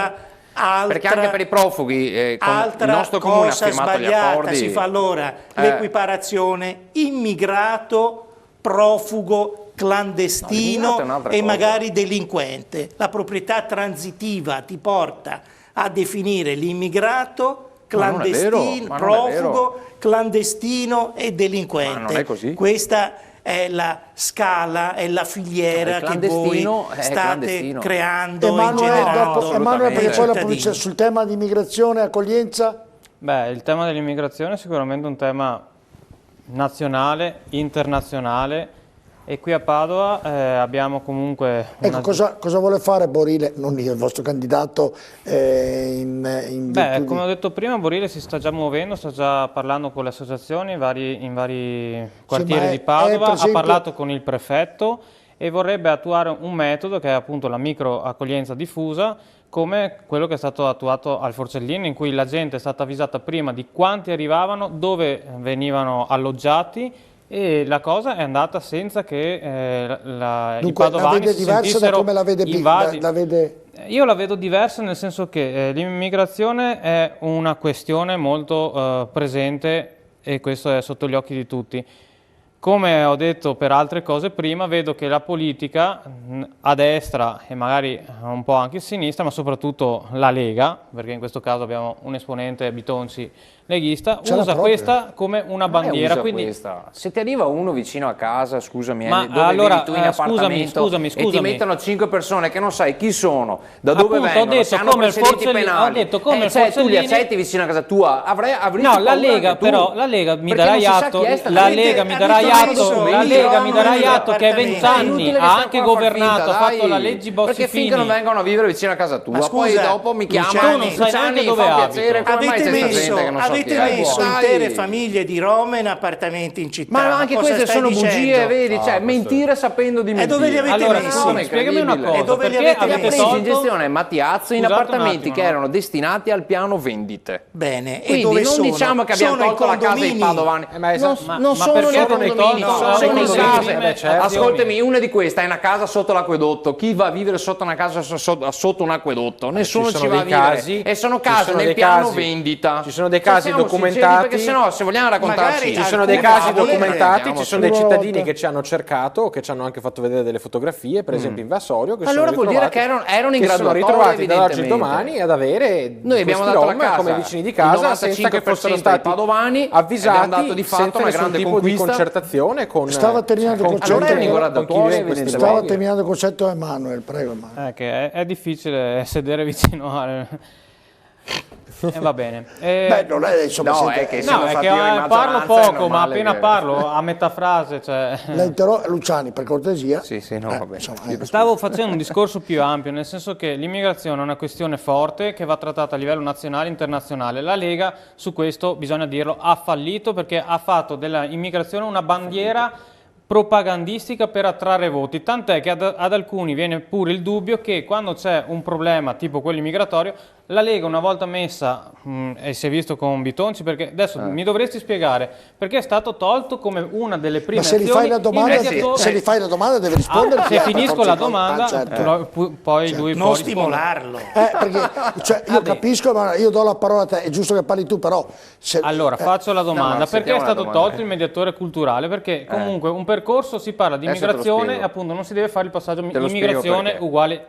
[SPEAKER 3] Perché anche per i profughi il nostro comune ha firmato gli accordi.
[SPEAKER 2] Si fa allora l'equiparazione immigrato, profugo, clandestino e magari delinquente. La proprietà transitiva ti porta a definire l'immigrato, clandestino, profugo, clandestino e delinquente.
[SPEAKER 3] Ma non è così.
[SPEAKER 2] Questa è la scala, è la filiera che voi state creando e generando.
[SPEAKER 1] Emanuele, perché poi
[SPEAKER 2] cittadini.
[SPEAKER 1] sul tema di immigrazione e accoglienza?
[SPEAKER 4] Beh, il tema dell'immigrazione è sicuramente un tema nazionale, internazionale, e qui a Padova abbiamo comunque...
[SPEAKER 1] Ecco, cosa vuole fare Borile, non io, il vostro candidato
[SPEAKER 4] Beh, come ho detto prima, Borile si sta già muovendo, sta già parlando con le associazioni in vari quartieri di Padova, ha parlato con il prefetto e vorrebbe attuare un metodo che è appunto la microaccoglienza diffusa, come quello che è stato attuato al Forcellino, in cui la gente è stata avvisata prima di quanti arrivavano, dove venivano alloggiati, e la cosa è andata senza che i padovani si sentissero invasi. Io la vedo diversa, nel senso che l'immigrazione è una questione molto presente, e questo è sotto gli occhi di tutti. Come ho detto per altre cose prima, vedo che la politica a destra e magari un po' anche a sinistra, ma soprattutto la Lega, perché in questo caso abbiamo un esponente Bitonci leghista, usa questa come una bandiera. Quindi...
[SPEAKER 3] Se ti arriva uno vicino a casa, scusami, dove
[SPEAKER 4] allora,
[SPEAKER 3] vivi tu in appartamento
[SPEAKER 4] scusami.
[SPEAKER 3] E ti mettono 5 persone che non sai chi sono, da dove vengono, se hanno precedenti penali,
[SPEAKER 4] ho detto come
[SPEAKER 3] tu li accetti vicino a casa tua?
[SPEAKER 4] No, la Lega mi darà atto, la Lega mi darà atto che 20 anni ha anche governato, ha fatto la legge Bossi-Fini.
[SPEAKER 3] Perché finché non vengono a vivere vicino a casa tua, poi dopo mi chiamano,
[SPEAKER 4] tu non sai neanche dove abito.
[SPEAKER 2] Avete messo intere famiglie di Roma in appartamenti in città.
[SPEAKER 3] Ma anche queste sono bugie, vedi? Cioè, mentire sapendo di mentire.
[SPEAKER 2] E dove li avete messi?
[SPEAKER 4] Spiegami una cosa.
[SPEAKER 2] E dove li
[SPEAKER 3] Perché
[SPEAKER 2] avete
[SPEAKER 3] avete preso in gestione Mattiazzo in appartamenti che erano destinati al piano vendite.
[SPEAKER 2] Bene,
[SPEAKER 3] quindi
[SPEAKER 2] e dove
[SPEAKER 3] non
[SPEAKER 2] sono?
[SPEAKER 3] diciamo che abbiamo tolto la casa ai padovani. Non sono
[SPEAKER 4] perché
[SPEAKER 3] nei condomini, sono in case. Ascoltami, una di queste è una casa sotto l'acquedotto. Chi va a vivere sotto una casa sotto un acquedotto? Nessuno ci va a vivere. E sono case nel piano vendita.
[SPEAKER 5] Ci sono dei casi documentati,
[SPEAKER 3] perché sennò se vogliamo raccontarci
[SPEAKER 5] ci sono dei casi documentati, ci sono dei cittadini che ci hanno cercato, che ci hanno anche fatto vedere delle fotografie, per esempio in Vassorio, che
[SPEAKER 3] allora vuol dire che erano in
[SPEAKER 5] sono ritrovati da oggi al domani ad avere
[SPEAKER 3] noi abbiamo dato la casa
[SPEAKER 5] come vicini di casa senza che fossero stati
[SPEAKER 3] padovani,
[SPEAKER 5] avvisati,
[SPEAKER 3] dato di fatto
[SPEAKER 5] senza nessun tipo di concertazione con
[SPEAKER 1] stava terminando il concetto.
[SPEAKER 5] Stava
[SPEAKER 1] terminando il concetto Emanuele, prego Emanuele.
[SPEAKER 4] Che è difficile sedere vicino a... va bene.
[SPEAKER 1] Beh, non è insomma.
[SPEAKER 3] È che
[SPEAKER 4] parlo poco, ma appena parlo a metà frase. Cioè...
[SPEAKER 1] Luciani, per cortesia.
[SPEAKER 3] Va bene.
[SPEAKER 4] Stavo facendo un discorso più ampio, nel senso che l'immigrazione è una questione forte che va trattata a livello nazionale e internazionale. La Lega su questo, bisogna dirlo, ha fallito, perché ha fatto dell'immigrazione una bandiera propagandistica per attrarre voti, tant'è che ad alcuni viene pure il dubbio che quando c'è un problema tipo quello immigratorio, la Lega una volta messa, e si è visto con Bitonci, perché adesso mi dovresti spiegare perché è stato tolto come una delle prime azioni.
[SPEAKER 1] Se gli fai la domanda deve rispondere.
[SPEAKER 4] Se finisco la domanda, poi lui
[SPEAKER 2] non stimolarlo.
[SPEAKER 1] Perché io capisco, ma io do la parola a te, è giusto che parli tu, però...
[SPEAKER 4] Allora, faccio la domanda, perché è stato tolto il mediatore culturale? Perché comunque un percorso si parla di immigrazione e appunto non si deve fare il passaggio immigrazione uguale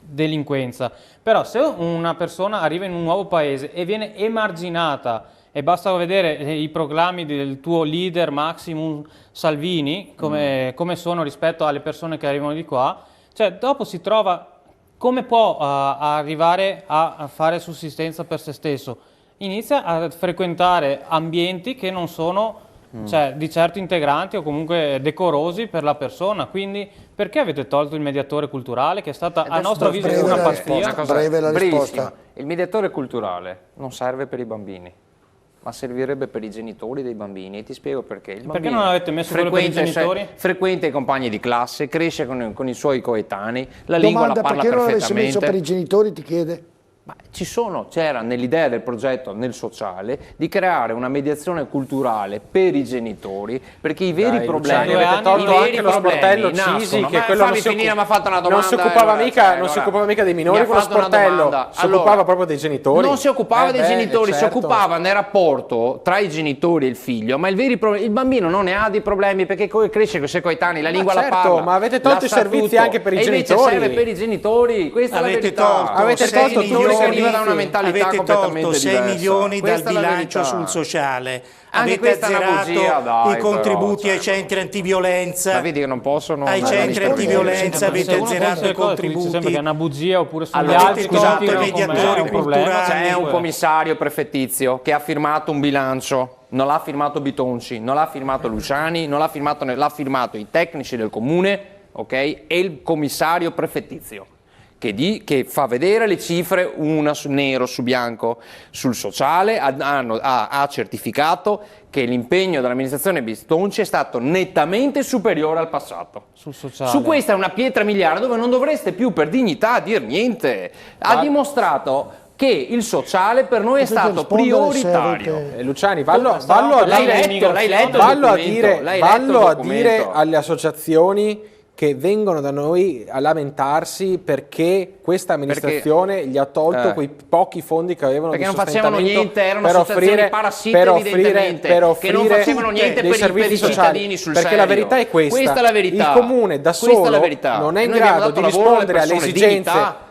[SPEAKER 4] delinquenza. Però se una persona arriva in un nuovo paese e viene emarginata, e basta vedere i proclami del tuo leader Maximum Salvini come sono rispetto alle persone che arrivano di qua, cioè dopo si trova come può arrivare a fare sussistenza per se stesso. Inizia a frequentare ambienti che non sono cioè, di certo integranti o comunque decorosi per la persona. Quindi perché avete tolto il mediatore culturale, che è stata a nostro avviso una pazzia?
[SPEAKER 1] Breve la risposta.
[SPEAKER 3] Il mediatore culturale non serve per i bambini, ma servirebbe per i genitori dei bambini, e ti spiego perché.
[SPEAKER 4] Perché non avete messo quello per i genitori?
[SPEAKER 3] Frequenta i compagni di classe, cresce con i suoi coetanei, la lingua la parla
[SPEAKER 1] perché non
[SPEAKER 3] perfettamente.
[SPEAKER 1] l'avesse messo per i genitori, ti chiede?
[SPEAKER 3] Ma c'era nell'idea del progetto nel sociale di creare una mediazione culturale per i genitori, perché i veri problemi
[SPEAKER 5] avete tolto anche lo sportello Cisi, che quello non si occupava mica dei minori, quello sportello si occupava proprio dei genitori.
[SPEAKER 3] Non si occupava dei genitori, si occupava nel rapporto tra i genitori e il figlio, ma il bambino non ne ha dei problemi perché cresce con i suoi coetanei, la lingua la parla.
[SPEAKER 5] Ma avete tolto i servizi anche per i genitori.
[SPEAKER 3] Invece serve per i genitori, questa è la verità.
[SPEAKER 5] Avete tolto tutti
[SPEAKER 3] che arriva da una mentalità
[SPEAKER 2] avete
[SPEAKER 3] completamente
[SPEAKER 2] tolto 6
[SPEAKER 3] diversa.
[SPEAKER 2] milioni dal
[SPEAKER 3] Questa è la
[SPEAKER 2] bilancio
[SPEAKER 3] verità.
[SPEAKER 2] sul sociale,
[SPEAKER 3] Anche
[SPEAKER 2] avete
[SPEAKER 3] questa è una
[SPEAKER 2] azzerato
[SPEAKER 3] bugia, dai,
[SPEAKER 2] i contributi
[SPEAKER 3] però,
[SPEAKER 2] ai centri antiviolenza,
[SPEAKER 3] Ma vedi che non possono...
[SPEAKER 2] ai centri antiviolenza avete azzerato i contributi.
[SPEAKER 4] Sempre che è una bugia oppure sono
[SPEAKER 3] Allora,
[SPEAKER 4] gli altri
[SPEAKER 2] avete
[SPEAKER 4] che
[SPEAKER 2] tolto
[SPEAKER 4] tirano
[SPEAKER 2] i
[SPEAKER 4] con me,
[SPEAKER 2] mediatori
[SPEAKER 4] è un problema.
[SPEAKER 2] culturali.
[SPEAKER 3] C'è un commissario prefettizio che ha firmato un bilancio, non l'ha firmato Bitonci, non l'ha firmato Luciani, non l'ha firmato, l'ha firmato i tecnici del comune, ok? E il commissario prefettizio che fa vedere le cifre nero su bianco sul sociale, ha certificato che l'impegno dell'amministrazione Bitonci è stato nettamente superiore al passato.
[SPEAKER 4] Sul sociale.
[SPEAKER 3] Su questa è una pietra miliare dove non dovreste più per dignità dir niente. Ha dimostrato che il sociale per noi è stato prioritario.
[SPEAKER 5] Luciani, vallo a
[SPEAKER 3] L'hai
[SPEAKER 5] dire,
[SPEAKER 3] letto
[SPEAKER 5] vallo a
[SPEAKER 3] il
[SPEAKER 5] dire
[SPEAKER 3] documento.
[SPEAKER 5] alle associazioni che vengono da noi a lamentarsi perché questa amministrazione gli ha tolto quei pochi fondi che avevano
[SPEAKER 3] Perché
[SPEAKER 5] di
[SPEAKER 3] non facevano
[SPEAKER 5] sostentamento
[SPEAKER 3] niente, erano
[SPEAKER 5] per
[SPEAKER 3] associazioni
[SPEAKER 5] offrire,
[SPEAKER 3] parassite
[SPEAKER 5] per offrire,
[SPEAKER 3] evidentemente,
[SPEAKER 5] per
[SPEAKER 3] che non
[SPEAKER 5] offrire
[SPEAKER 3] facevano niente
[SPEAKER 5] dei
[SPEAKER 3] per
[SPEAKER 5] servizi
[SPEAKER 3] i
[SPEAKER 5] sociali.
[SPEAKER 3] cittadini sul
[SPEAKER 5] Perché
[SPEAKER 3] serio.
[SPEAKER 5] la verità è questa,
[SPEAKER 3] Questa è la verità.
[SPEAKER 5] il comune da
[SPEAKER 3] Questa è
[SPEAKER 5] solo
[SPEAKER 3] la verità.
[SPEAKER 5] non è in
[SPEAKER 3] Noi abbiamo
[SPEAKER 5] grado di
[SPEAKER 3] dato lavoro alle
[SPEAKER 5] rispondere alle
[SPEAKER 3] persone,
[SPEAKER 5] esigenze.
[SPEAKER 3] dignità.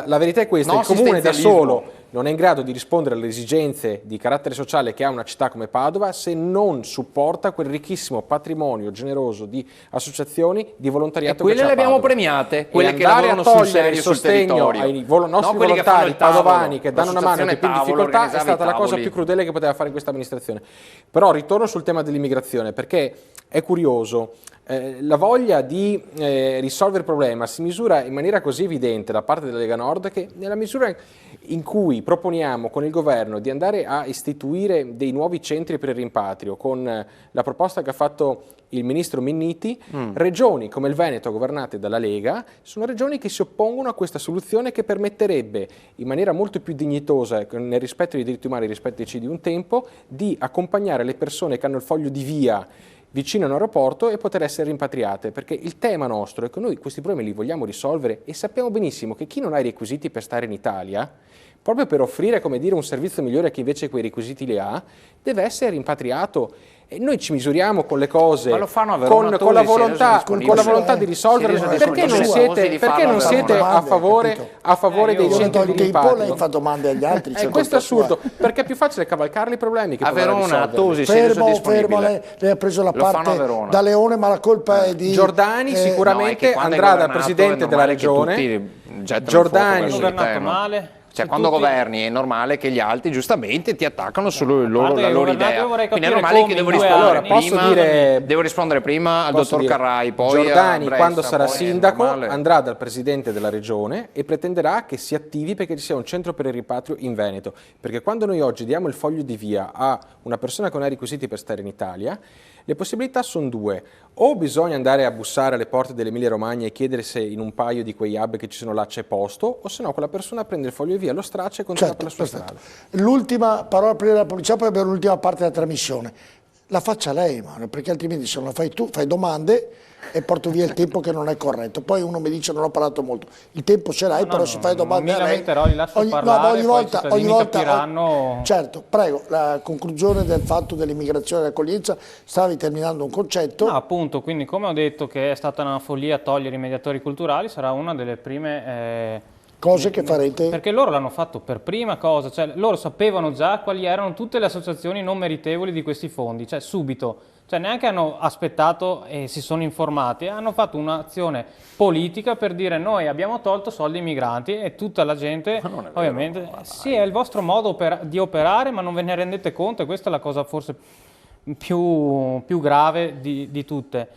[SPEAKER 5] La verità è questa,
[SPEAKER 3] No
[SPEAKER 5] il comune da
[SPEAKER 3] assistenzialismo.
[SPEAKER 5] solo non è in grado di rispondere alle esigenze di carattere sociale che ha una città come Padova se non supporta quel ricchissimo patrimonio generoso di associazioni di volontariato
[SPEAKER 3] E quelle
[SPEAKER 5] che c'è
[SPEAKER 3] le
[SPEAKER 5] a
[SPEAKER 3] abbiamo
[SPEAKER 5] Padova.
[SPEAKER 3] premiate, quelle
[SPEAKER 5] E
[SPEAKER 3] che
[SPEAKER 5] andare
[SPEAKER 3] lavorano
[SPEAKER 5] a
[SPEAKER 3] sul
[SPEAKER 5] togliere
[SPEAKER 3] serio
[SPEAKER 5] il
[SPEAKER 3] sul
[SPEAKER 5] sostegno
[SPEAKER 3] territorio.
[SPEAKER 5] ai nostri
[SPEAKER 3] quelli che fanno
[SPEAKER 5] volontari
[SPEAKER 3] il tavolo,
[SPEAKER 5] padovani che danno una mano ai più in
[SPEAKER 3] l'associazione
[SPEAKER 5] difficoltà è
[SPEAKER 3] tavolo,
[SPEAKER 5] stata la cosa
[SPEAKER 3] organizzava i
[SPEAKER 5] più
[SPEAKER 3] tavoli.
[SPEAKER 5] crudele che poteva fare questa amministrazione. Però ritorno sul tema dell'immigrazione perché è curioso. La voglia di risolvere il problema si misura in maniera così evidente da parte della Lega Nord che nella misura in cui proponiamo con il governo di andare a istituire dei nuovi centri per il rimpatrio con la proposta che ha fatto il ministro Minniti, regioni come il Veneto governate dalla Lega sono regioni che si oppongono a questa soluzione che permetterebbe in maniera molto più dignitosa nel rispetto dei diritti umani rispetto ai di un tempo di accompagnare le persone che hanno il foglio di via vicino a un aeroporto e poter essere rimpatriate, perché il tema nostro è che noi questi problemi li vogliamo risolvere e sappiamo benissimo che chi non ha i requisiti per stare in Italia, proprio per offrire, come dire, un servizio migliore a chi invece quei requisiti li ha, deve essere rimpatriato. E noi ci misuriamo con le cose,
[SPEAKER 3] Ma lo fanno a Verona,
[SPEAKER 5] con la
[SPEAKER 3] Tosi, si
[SPEAKER 5] volontà,
[SPEAKER 3] reso
[SPEAKER 5] con la volontà di risolverle.
[SPEAKER 3] si reso
[SPEAKER 5] Perché non
[SPEAKER 3] disponibili.
[SPEAKER 5] siete,
[SPEAKER 3] Di farlo a
[SPEAKER 5] a favore dei
[SPEAKER 1] Io
[SPEAKER 5] centri
[SPEAKER 1] do
[SPEAKER 5] di
[SPEAKER 1] il tempo, lei
[SPEAKER 5] rimpatrio?
[SPEAKER 1] fa domande agli altri. c'è
[SPEAKER 5] Questo è
[SPEAKER 1] colpa sua.
[SPEAKER 5] assurdo, perché è più facile cavalcare i problemi che
[SPEAKER 3] A
[SPEAKER 5] provare a
[SPEAKER 3] Verona, a
[SPEAKER 5] risolverli.
[SPEAKER 3] Tosi, si è reso
[SPEAKER 1] Fermo,
[SPEAKER 3] disponibile.
[SPEAKER 1] lei ha preso la
[SPEAKER 3] Lo fanno a
[SPEAKER 1] parte
[SPEAKER 3] Verona.
[SPEAKER 1] da Leone, ma la colpa è di
[SPEAKER 5] Giordani
[SPEAKER 3] No, è
[SPEAKER 5] sicuramente
[SPEAKER 3] che quando
[SPEAKER 5] andrà
[SPEAKER 3] hai
[SPEAKER 5] dal
[SPEAKER 3] governato
[SPEAKER 5] presidente
[SPEAKER 3] è
[SPEAKER 5] della
[SPEAKER 3] normale che
[SPEAKER 5] regione.
[SPEAKER 3] tutti gettano
[SPEAKER 5] Giordani
[SPEAKER 3] il fuoco verso
[SPEAKER 4] governato
[SPEAKER 3] il tema.
[SPEAKER 4] male.
[SPEAKER 3] Cioè,
[SPEAKER 4] Se
[SPEAKER 3] quando
[SPEAKER 4] tutti-
[SPEAKER 3] governi è normale che gli altri giustamente ti attaccano solo la
[SPEAKER 4] parte che
[SPEAKER 3] loro
[SPEAKER 4] governate,
[SPEAKER 3] idea.
[SPEAKER 4] io vorrei
[SPEAKER 3] Quindi è
[SPEAKER 4] capire
[SPEAKER 3] normale
[SPEAKER 4] come
[SPEAKER 3] che devo
[SPEAKER 4] in 2
[SPEAKER 3] rispondere
[SPEAKER 4] anni-
[SPEAKER 5] Posso
[SPEAKER 3] prima.
[SPEAKER 5] dire-
[SPEAKER 3] Devo rispondere prima al
[SPEAKER 5] Posso
[SPEAKER 3] dottor
[SPEAKER 5] dire,
[SPEAKER 3] Carrai, poi
[SPEAKER 5] Giordani
[SPEAKER 3] a Bressa,
[SPEAKER 5] quando sarà
[SPEAKER 3] poi è
[SPEAKER 5] sindaco
[SPEAKER 3] normale.
[SPEAKER 5] andrà dal presidente della regione e pretenderà che si attivi perché ci sia un centro per il rimpatrio in Veneto, perché quando noi oggi diamo il foglio di via a una persona che non ha i requisiti per stare in Italia, le possibilità sono due: o bisogna andare a bussare alle porte dell'Emilia Romagna e chiedere se in un paio di quei hub che ci sono là c'è posto, o se no quella persona prende il foglio di via, lo straccia e continua per la sua strada.
[SPEAKER 1] L'ultima parola prima della pubblicità, poi abbiamo l'ultima parte della trasmissione. La faccia lei, Manuel, perché altrimenti se non la fai tu, fai domande e porto via il tempo che non è corretto. Poi uno mi dice non ho parlato molto. Il tempo ce l'hai, però se fai domande
[SPEAKER 4] non mi
[SPEAKER 1] a lei...
[SPEAKER 4] lamenterò, li lascio parlare,
[SPEAKER 1] ma
[SPEAKER 4] poi i cittadini capiranno.
[SPEAKER 1] Certo, prego, la conclusione del fatto dell'immigrazione e dell'accoglienza, stavi terminando un concetto.
[SPEAKER 4] No, appunto, quindi come ho detto che è stata una follia togliere i mediatori culturali, sarà una delle prime...
[SPEAKER 1] Cose che farete...
[SPEAKER 4] Perché loro l'hanno fatto per prima cosa, cioè loro sapevano già quali erano tutte le associazioni non meritevoli di questi fondi, cioè subito, cioè neanche hanno aspettato e si sono informati, hanno fatto un'azione politica per dire noi abbiamo tolto soldi ai migranti e tutta la gente, ovviamente, sì è il vostro modo di operare ma non ve ne rendete conto e questa è la cosa forse più grave di tutte.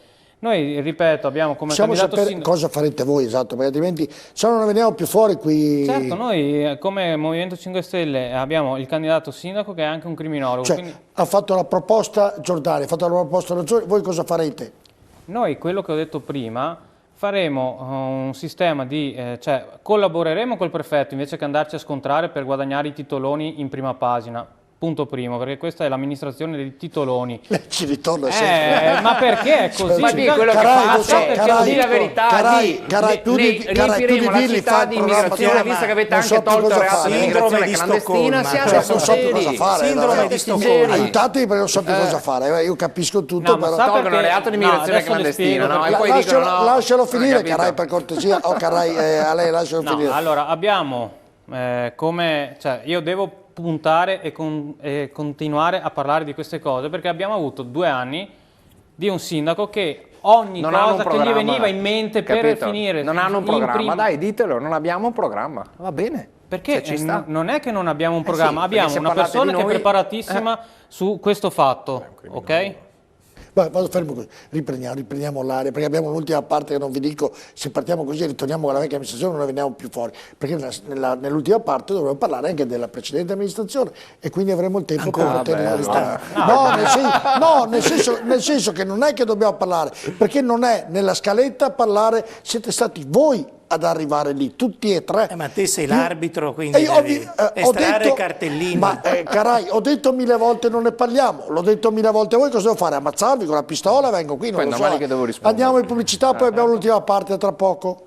[SPEAKER 4] Noi, ripeto, abbiamo come
[SPEAKER 1] Possiamo
[SPEAKER 4] candidato
[SPEAKER 1] sapere
[SPEAKER 4] sindaco...
[SPEAKER 1] cosa farete voi, esatto, perché altrimenti se no non veniamo più fuori qui.
[SPEAKER 4] Certo, noi come Movimento 5 Stelle abbiamo il candidato sindaco che è anche un criminologo.
[SPEAKER 1] Cioè,
[SPEAKER 4] Quindi
[SPEAKER 1] ha fatto la proposta Giordani, ha fatto la proposta Ragione, voi cosa farete?
[SPEAKER 4] noi, quello che ho detto prima, faremo un sistema di... cioè collaboreremo col prefetto invece che andarci a scontrare per guadagnare i titoloni in prima pagina. Punto primo, perché questa è l'amministrazione dei titoloni.
[SPEAKER 1] Lei ci ritorna sempre.
[SPEAKER 4] Ma perché è così?
[SPEAKER 3] Ma di quello che
[SPEAKER 1] Carai,
[SPEAKER 3] fate, di la verità,
[SPEAKER 1] Carai, più di
[SPEAKER 3] riempiremo la
[SPEAKER 1] dirli
[SPEAKER 3] città
[SPEAKER 1] fa il
[SPEAKER 3] di
[SPEAKER 1] programma
[SPEAKER 3] immigrazione,
[SPEAKER 1] di-
[SPEAKER 3] visto che avete
[SPEAKER 1] non so
[SPEAKER 3] anche
[SPEAKER 1] più
[SPEAKER 3] tolto il
[SPEAKER 1] cosa
[SPEAKER 3] reato
[SPEAKER 1] fare.
[SPEAKER 3] di
[SPEAKER 2] Sindrome
[SPEAKER 3] immigrazione
[SPEAKER 2] di
[SPEAKER 3] clandestina,
[SPEAKER 2] Stoccolma.
[SPEAKER 3] siate
[SPEAKER 1] Non so più cosa
[SPEAKER 3] seri.
[SPEAKER 1] fare.
[SPEAKER 2] Sindrome
[SPEAKER 1] veramente.
[SPEAKER 2] di Stoccolma.
[SPEAKER 1] Aiutatemi perché non so più cosa fare. Io capisco tutto,
[SPEAKER 4] ma
[SPEAKER 1] però...
[SPEAKER 4] sa
[SPEAKER 3] Tolgono il
[SPEAKER 4] perché-
[SPEAKER 3] reato di
[SPEAKER 4] no,
[SPEAKER 3] immigrazione
[SPEAKER 4] adesso le
[SPEAKER 3] clandestina,
[SPEAKER 4] spiego
[SPEAKER 3] no? E
[SPEAKER 4] perché-
[SPEAKER 3] poi dicono no.
[SPEAKER 1] Lascialo finire,
[SPEAKER 3] Capito?
[SPEAKER 1] Carai, per cortesia. Oh, Carai, a lei lascialo
[SPEAKER 4] No,
[SPEAKER 1] finire.
[SPEAKER 4] allora abbiamo cioè, io devo puntare e continuare a parlare di queste cose, perché abbiamo avuto 2 anni di un sindaco che ogni
[SPEAKER 3] Non hanno un
[SPEAKER 4] cosa che gli
[SPEAKER 3] programma,
[SPEAKER 4] veniva in mente per
[SPEAKER 3] capito?
[SPEAKER 4] finire
[SPEAKER 3] Non hanno un
[SPEAKER 4] in
[SPEAKER 3] programma, dai, ditelo, non abbiamo un programma, va bene.
[SPEAKER 4] perché
[SPEAKER 3] Se ci sta.
[SPEAKER 4] non è che non abbiamo un
[SPEAKER 3] sì,
[SPEAKER 4] programma,
[SPEAKER 3] perché
[SPEAKER 4] abbiamo
[SPEAKER 3] se
[SPEAKER 4] una
[SPEAKER 3] parlate
[SPEAKER 4] persona
[SPEAKER 3] di
[SPEAKER 4] che è
[SPEAKER 3] noi-
[SPEAKER 4] preparatissima su questo fatto, ok?
[SPEAKER 1] Vado fermo così, riprendiamo l'aria, perché abbiamo l'ultima parte che non vi dico, se partiamo così ritorniamo con la vecchia amministrazione non ne veniamo più fuori, perché nell'ultima parte dovremo parlare anche della precedente amministrazione e quindi avremo il tempo per poter ristare. Nel senso che non è che dobbiamo parlare, perché non è nella scaletta parlare, siete stati voi ad arrivare lì, tutti e tre.
[SPEAKER 2] Ma te sei l'arbitro, quindi devi estrarre cartellini.
[SPEAKER 1] Ma carai, ho detto 1000 volte non ne parliamo, l'ho detto 1000 volte a voi, cosa devo fare? Ammazzarvi con la pistola? Vengo qui, non
[SPEAKER 3] Poi
[SPEAKER 1] lo
[SPEAKER 3] è normale
[SPEAKER 1] so.
[SPEAKER 3] che devo rispondere.
[SPEAKER 1] Andiamo in pubblicità, poi abbiamo l'ultima parte tra poco.